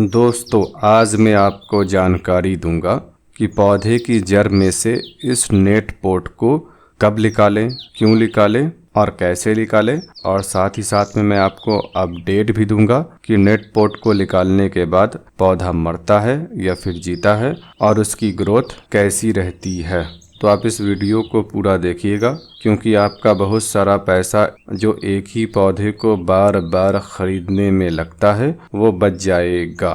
दोस्तों, आज मैं आपको जानकारी दूंगा कि पौधे की जड़ में से इस नेट पोट को कब निकालें, क्यों निकालें और कैसे निकालें। और साथ ही साथ में मैं आपको अपडेट भी दूंगा कि नेट पोट को निकालने के बाद पौधा मरता है या फिर जीता है और उसकी ग्रोथ कैसी रहती है। तो आप इस वीडियो को पूरा देखिएगा, क्योंकि आपका बहुत सारा पैसा जो एक ही पौधे को बार बार खरीदने में लगता है वो बच जाएगा।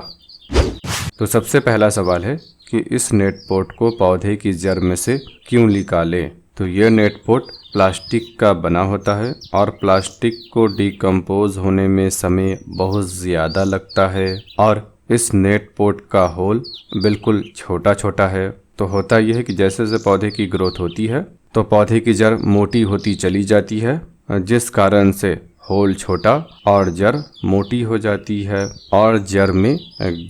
तो सबसे पहला सवाल है कि इस नेट पोट को पौधे की जड़ में से क्यों निकालें। तो यह नेट पोट प्लास्टिक का बना होता है और प्लास्टिक को डिकम्पोज होने में समय बहुत ज़्यादा लगता है और इस नेट पोट का होल बिल्कुल छोटा छोटा है। तो होता यह है कि जैसे जैसे पौधे की ग्रोथ होती है तो पौधे की जड़ मोटी होती चली जाती है, जिस कारण से होल छोटा और जड़ मोटी हो जाती है और जड़ में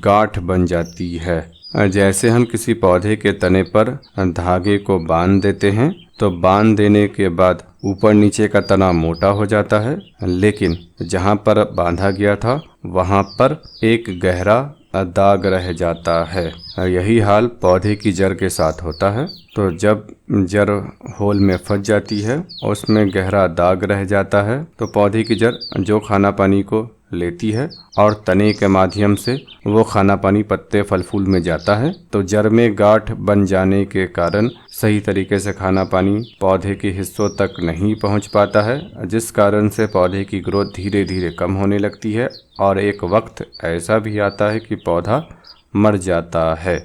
गांठ बन जाती है। जैसे हम किसी पौधे के तने पर धागे को बांध देते हैं तो बांध देने के बाद ऊपर नीचे का तना मोटा हो जाता है, लेकिन जहाँ पर बांधा गया था वहाँ पर एक गहरा दाग रह जाता है। यही हाल पौधे की जड़ के साथ होता है। तो जब जड़ होल में फंस जाती है और उसमें गहरा दाग रह जाता है तो पौधे की जड़ जो खाना पानी को लेती है और तने के माध्यम से वो खाना पानी पत्ते फल फूल में जाता है, तो जड़ में गांठ बन जाने के कारण सही तरीके से खाना पानी पौधे के हिस्सों तक नहीं पहुंच पाता है, जिस कारण से पौधे की ग्रोथ धीरे धीरे कम होने लगती है और एक वक्त ऐसा भी आता है कि पौधा मर जाता है।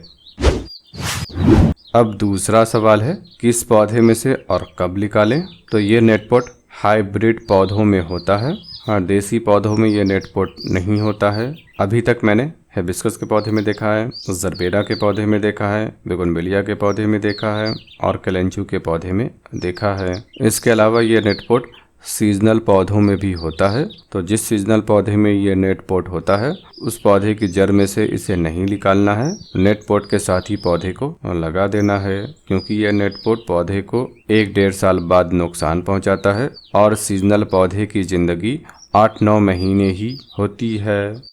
अब दूसरा सवाल है कि इस पौधे में से और कब निकालें। तो ये नेट पोट हाइब्रिड पौधों में होता है। हाँ, देसी पौधों में ये नेट पोट नहीं होता है। अभी तक मैंने हिबिस्कस के पौधे में देखा है, जरबेरा के पौधे में देखा है, बोगनविलिया के पौधे में देखा है और कैलेंडू के पौधे में देखा है। इसके अलावा ये नेट पोट सीजनल पौधों में भी होता है। तो जिस सीजनल पौधे में ये नेट पोट होता है उस पौधे की जड़ में से इसे नहीं निकालना है, नेट पोट के साथ ही पौधे को लगा देना है, क्योंकि यह नेट पोट पौधे को 1-1.5 साल बाद नुकसान पहुंचाता है और सीजनल पौधे की जिंदगी 8-9 महीने ही होती है।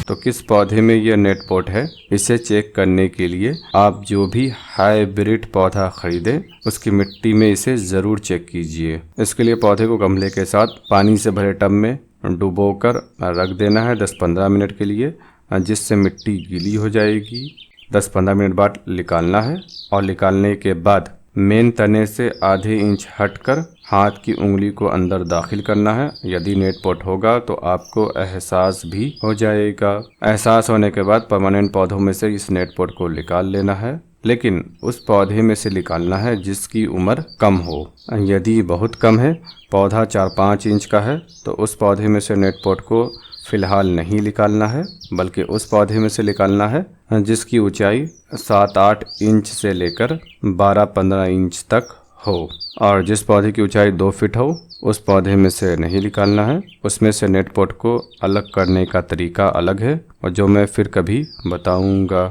तो किस पौधे में यह नेट पोट है, इसे चेक करने के लिए आप जो भी हाइब्रिड पौधा खरीदें उसकी मिट्टी में इसे ज़रूर चेक कीजिए। इसके लिए पौधे को गमले के साथ पानी से भरे टब में डुबोकर रख देना है 10-15 मिनट के लिए, जिससे मिट्टी गीली हो जाएगी। 10-15 मिनट बाद निकालना है और निकालने के बाद मेन तने से आधे इंच हटकर हाथ की उंगली को अंदर दाखिल करना है। यदि नेट पोट होगा तो आपको एहसास भी हो जाएगा। एहसास होने के बाद परमानेंट पौधों में से इस नेट पोट को निकाल लेना है, लेकिन उस पौधे में से निकालना है जिसकी उम्र कम हो। यदि बहुत कम है, पौधा 4-5 इंच का है, तो उस पौधे में से नेट पोट को फिलहाल नहीं निकालना है, बल्कि उस पौधे में से निकालना है जिसकी ऊंचाई 7-8 इंच से लेकर 12-15 इंच तक हो। और जिस पौधे की ऊंचाई 2 फीट हो उस पौधे में से नहीं निकालना है। उसमें से नेट पोट को अलग करने का तरीका अलग है और जो मैं फिर कभी बताऊंगा।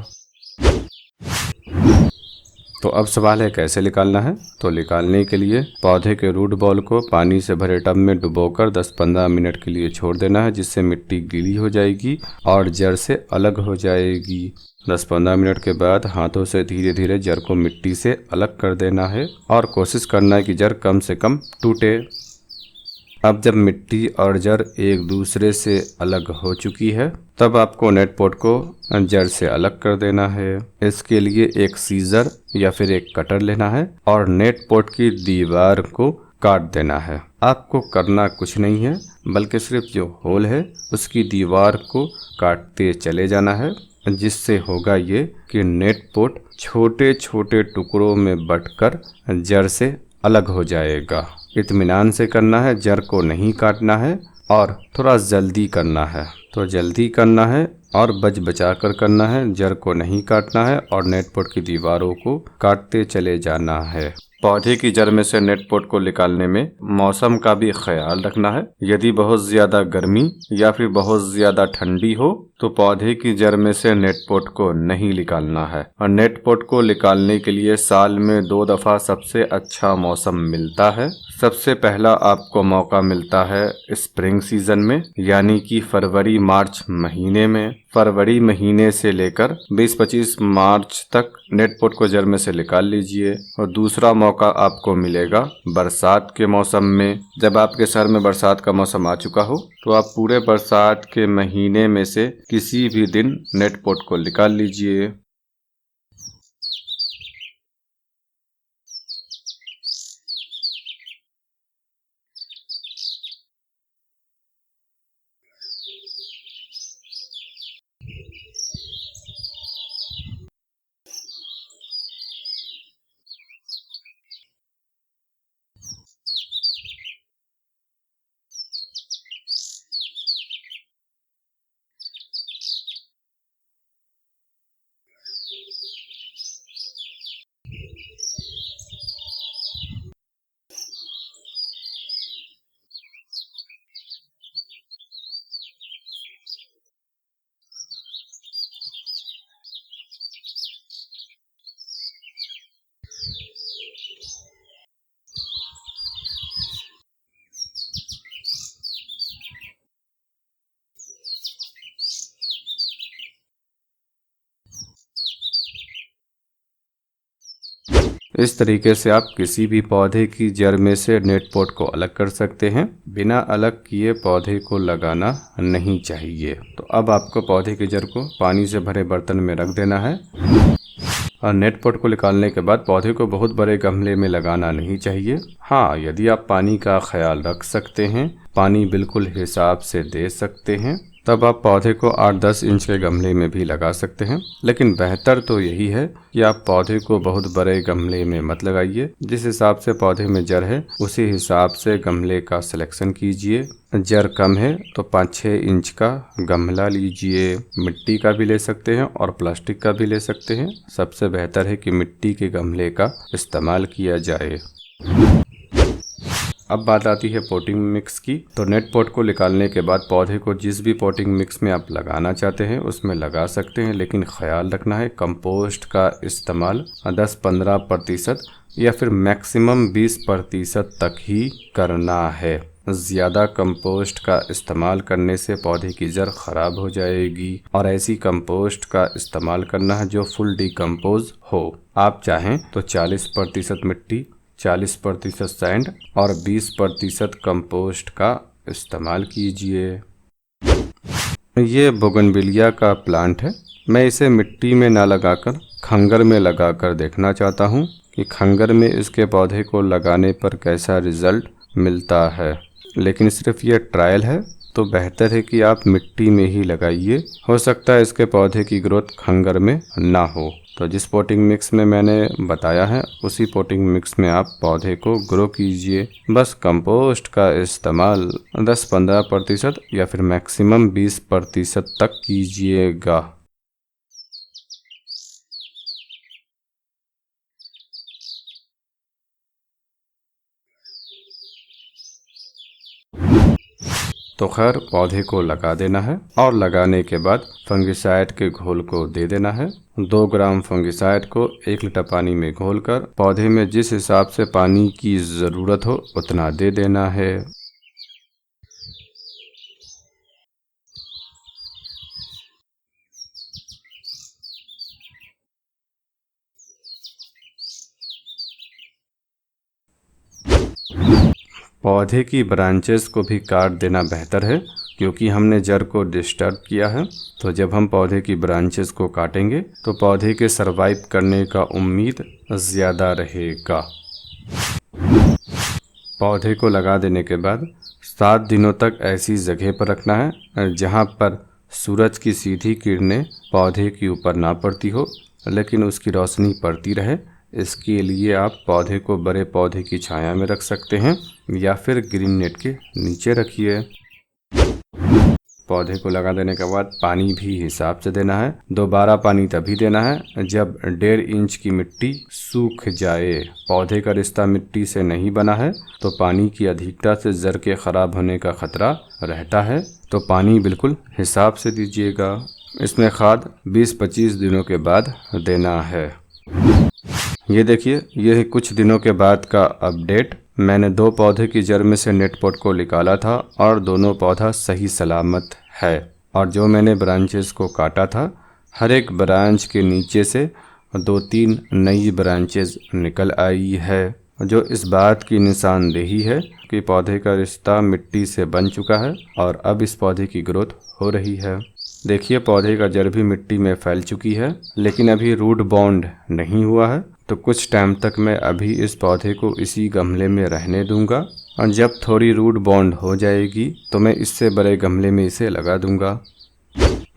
तो अब सवाल है कैसे निकालना है। तो निकालने के लिए पौधे के रूट बॉल को पानी से भरे टब में डुबोकर 10-15 मिनट के लिए छोड़ देना है, जिससे मिट्टी गीली हो जाएगी और जड़ से अलग हो जाएगी। 10-15 मिनट के बाद हाथों से धीरे धीरे जड़ को मिट्टी से अलग कर देना है और कोशिश करना है कि जड़ कम से कम टूटे। अब जब मिट्टी और जड़ एक दूसरे से अलग हो चुकी है तब आपको नेट पोट को जड़ से अलग कर देना है। इसके लिए एक सीजर या फिर एक कटर लेना है और नेट पोट की दीवार को काट देना है। आपको करना कुछ नहीं है, बल्कि सिर्फ जो होल है उसकी दीवार को काटते चले जाना है, जिससे होगा ये कि नेट पोट छोटे छोटे टुकड़ों में बंटकर जड़ से अलग हो जाएगा। इत्मीनान से करना है, जड़ को नहीं काटना है और थोड़ा जल्दी करना है। तो जल्दी करना है और बच बचा कर करना है, जड़ को नहीं काटना है और नेट पोट की दीवारों को काटते चले जाना है। पौधे की जड़ में से नेट पोट को निकालने में मौसम का भी ख्याल रखना है। यदि बहुत ज्यादा गर्मी या फिर बहुत ज्यादा ठंडी हो तो पौधे की जड़ में से नेट पोट को नहीं निकालना है। और नेट पोट को निकालने के लिए साल में 2 दफा सबसे अच्छा मौसम मिलता है। सबसे पहला आपको मौका मिलता है स्प्रिंग सीजन में, यानी कि फरवरी मार्च महीने में। फरवरी महीने से लेकर 20-25 मार्च तक नेट पोट को जड़ में से निकाल लीजिए। और दूसरा मौका आपको मिलेगा बरसात के मौसम में। जब आपके शहर में बरसात का मौसम आ चुका हो तो आप पूरे बरसात के महीने में से किसी भी दिन नेट पोट को निकाल लीजिए। इस तरीके से आप किसी भी पौधे की जड़ में से नेट पोट को अलग कर सकते हैं। बिना अलग किए पौधे को लगाना नहीं चाहिए। तो अब आपको पौधे की जड़ को पानी से भरे बर्तन में रख देना है। और नेट पोट को निकालने के बाद पौधे को बहुत बड़े गमले में लगाना नहीं चाहिए। हाँ, यदि आप पानी का ख्याल रख सकते हैं, पानी बिल्कुल हिसाब से दे सकते हैं, तब आप पौधे को 8-10 इंच के गमले में भी लगा सकते हैं। लेकिन बेहतर तो यही है कि आप पौधे को बहुत बड़े गमले में मत लगाइए। जिस हिसाब से पौधे में जड़ है उसी हिसाब से गमले का सिलेक्शन कीजिए। जड़ कम है तो 5-6 इंच का गमला लीजिए। मिट्टी का भी ले सकते हैं और प्लास्टिक का भी ले सकते हैं। सबसे बेहतर है कि मिट्टी के गमले का इस्तेमाल किया जाए। अब बात आती है पोटिंग मिक्स की। तो नेट पोट को निकालने के बाद पौधे को जिस भी पोटिंग मिक्स में आप लगाना चाहते हैं उसमें लगा सकते हैं, लेकिन ख्याल रखना है कंपोस्ट का इस्तेमाल 10-15% या फिर मैक्सिमम 20% तक ही करना है। ज़्यादा कंपोस्ट का इस्तेमाल करने से पौधे की जड़ खराब हो जाएगी। और ऐसी कंपोस्ट का इस्तेमाल करना है जो फुल डिकम्पोज हो। आप चाहें तो 40% मिट्टी, 40% सैंड और 20% कंपोस्ट का इस्तेमाल कीजिए। ये बोगनविलिया का प्लांट है। मैं इसे मिट्टी में ना लगाकर खंगर में लगाकर देखना चाहता हूँ कि खंगर में इसके पौधे को लगाने पर कैसा रिजल्ट मिलता है। लेकिन सिर्फ ये ट्रायल है, तो बेहतर है कि आप मिट्टी में ही लगाइए। हो सकता है इसके पौधे की ग्रोथ खंगर में ना हो। तो जिस पोटिंग मिक्स में मैंने बताया है उसी पोटिंग मिक्स में आप पौधे को ग्रो कीजिए। बस कंपोस्ट का इस्तेमाल 10-15% या फिर मैक्सिमम 20% तक कीजिएगा। तो खैर पौधे को लगा देना है और लगाने के बाद फंगिसाइड के घोल को दे देना है। 2 ग्राम फंगिसाइड को 1 लीटर पानी में घोलकर पौधे में जिस हिसाब से पानी की ज़रूरत हो उतना दे देना है। पौधे की ब्रांचेस को भी काट देना बेहतर है, क्योंकि हमने जड़ को डिस्टर्ब किया है। तो जब हम पौधे की ब्रांचेस को काटेंगे तो पौधे के सरवाइव करने का उम्मीद ज़्यादा रहेगा। पौधे को लगा देने के बाद 7 दिनों तक ऐसी जगह पर रखना है जहां पर सूरज की सीधी किरणें पौधे के ऊपर ना पड़ती हो, लेकिन उसकी रोशनी पड़ती रहे। इसके लिए आप पौधे को बड़े पौधे की छाया में रख सकते हैं या फिर ग्रीन नेट के नीचे रखिए। पौधे को लगा देने के बाद पानी भी हिसाब से देना है। दोबारा पानी तभी देना है जब 1.5 इंच की मिट्टी सूख जाए। पौधे का रिश्ता मिट्टी से नहीं बना है तो पानी की अधिकता से जड़ के खराब होने का खतरा रहता है। तो पानी बिल्कुल हिसाब से दीजिएगा। इसमें खाद 20-25 दिनों के बाद देना है। ये देखिए, ये कुछ दिनों के बाद का अपडेट। मैंने 2 पौधे की जड़ में से नेट पॉट को निकाला था और दोनों पौधा सही सलामत है। और जो मैंने ब्रांचेस को काटा था, हर एक ब्रांच के नीचे से 2-3 नई ब्रांचेस निकल आई है, जो इस बात की निशानदेही है कि पौधे का रिश्ता मिट्टी से बन चुका है और अब इस पौधे की ग्रोथ हो रही है। देखिए, पौधे का जड़ भी मिट्टी में फैल चुकी है, लेकिन अभी रूट बॉन्ड नहीं हुआ है। तो कुछ टाइम तक मैं अभी इस पौधे को इसी गमले में रहने दूंगा और जब थोड़ी रूट बॉन्ड हो जाएगी तो मैं इससे बड़े गमले में इसे लगा दूंगा।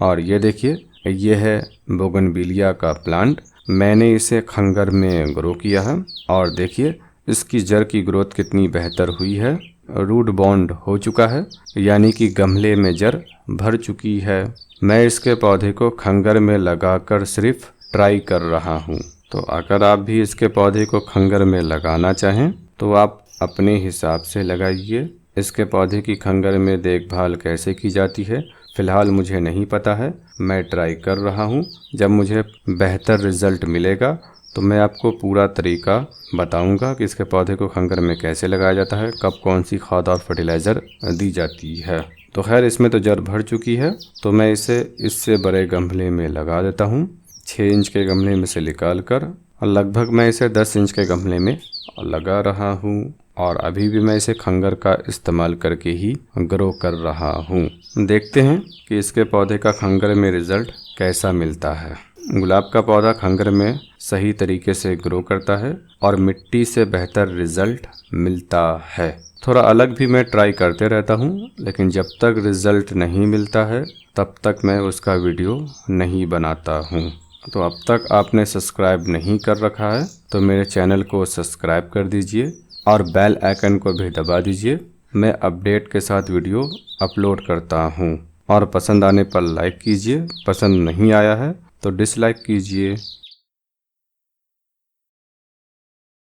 और ये देखिए, ये है बोगनविलिया का प्लांट। मैंने इसे खंगर में ग्रो किया है और देखिए इसकी जड़ की ग्रोथ कितनी बेहतर हुई है। रूट बॉन्ड हो चुका है, यानी कि गमले में जड़ भर चुकी है। मैं इसके पौधे को खंगर में लगाकर सिर्फ ट्राई कर रहा हूँ। तो अगर आप भी इसके पौधे को खंगर में लगाना चाहें तो आप अपने हिसाब से लगाइए। इसके पौधे की खंगर में देखभाल कैसे की जाती है फ़िलहाल मुझे नहीं पता है, मैं ट्राई कर रहा हूँ। जब मुझे बेहतर रिज़ल्ट मिलेगा तो मैं आपको पूरा तरीका बताऊंगा कि इसके पौधे को खंगर में कैसे लगाया जाता है, कब कौन सी खाद और फर्टिलाइज़र दी जाती है। तो खैर, इसमें तो जड़ भर चुकी है, तो मैं इसे इससे बड़े गमले में लगा देता हूँ। 6 इंच के गमले में से निकाल कर और लगभग मैं इसे 10 इंच के गमले में लगा रहा हूँ और अभी भी मैं इसे खंगर का इस्तेमाल करके ही ग्रो कर रहा हूँ। देखते हैं कि इसके पौधे का खंगर में रिज़ल्ट कैसा मिलता है। गुलाब का पौधा खंगर में सही तरीके से ग्रो करता है और मिट्टी से बेहतर रिज़ल्ट मिलता है। थोड़ा अलग भी मैं ट्राई करते रहता हूँ, लेकिन जब तक रिज़ल्ट नहीं मिलता है तब तक मैं उसका वीडियो नहीं बनाता हूँ। तो अब तक आपने सब्सक्राइब नहीं कर रखा है तो मेरे चैनल को सब्सक्राइब कर दीजिए और बेल आइकन को भी दबा दीजिए। मैं अपडेट के साथ वीडियो अपलोड करता हूँ। और पसंद आने पर लाइक कीजिए, पसंद नहीं आया है तो डिसलाइक कीजिए।